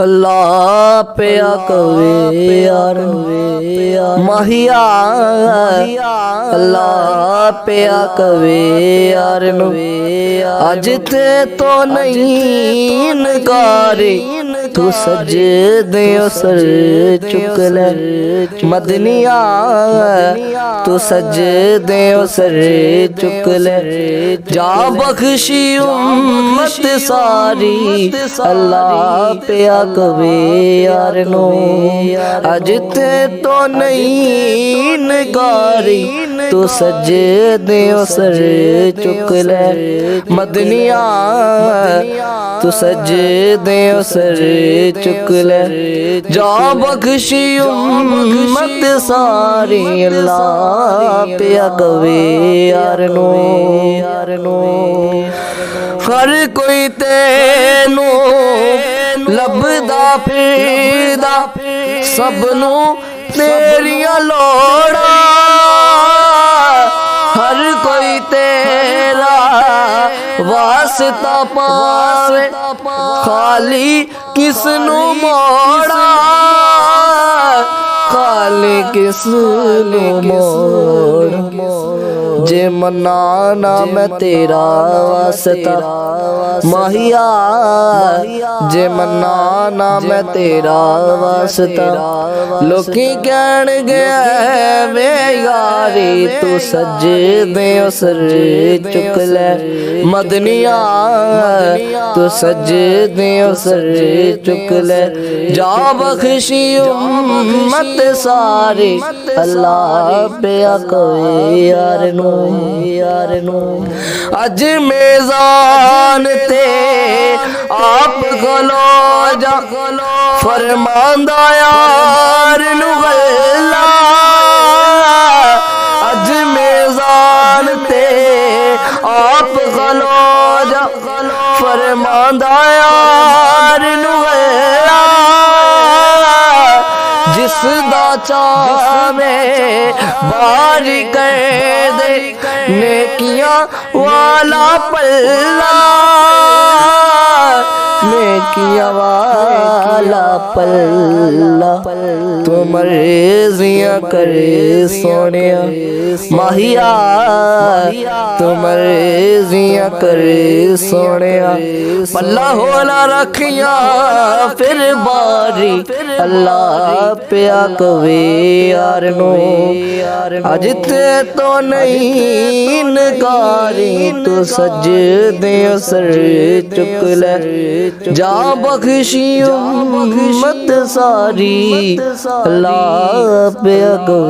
अल्लाह पिया कवे यार माहिया अल्लाह पिया कवे यार अज ते तो नहीं नकारी तू सजदे सर चुक ले मदनिया तू सजदे सर चुक ले जा बख्शी उम्मत सारी अल्लाह पिया कवे यार नो अज ते तो नहीं नकारी तू सजदे सर चुक ले मदनिया तू सजदे सर चुक ले जा बख्शी उम्मत सारी अल्लाह पिया कवे यार नो हर कोई तेनू लभदा फिरदा सबनू तेरियां लोड़ा हर कोई तेरा वास्ता पावे खाली किसनू मोड़ा खाली किसनू मोड़ जे मनाना मैं तेरा वास्ता माहिया जे मनाना मैं तेरा वास्ता लोकी कहन गया वे यारी तू सजदे सर चुक ले मदनिया तू सजदे सर चुक ले जा बख्शी उम्मत सारी अल्लाह पिया कवे यार नो अज मेज़ान ते आप गलो जा फरमांदा यार नु गल्ला अज मेज़ान ते आप गलो जा फरमांदा यार नु गल्ला जिस दा चावे बारी कर दे नेकियां वाला पल्ला नेकियां वाला पल्ला तू मर्जियां करे सोनिया माहिया तू मर्जियां करे सोनिया पल्ला होला रखिया फिर बारी अल्लाह पिया कवे यार नो अज ते तो नहीं नकारी तू सजदे सर चुक ले जा बख्शी उम्मत सारी अल्लाह पिया कवे।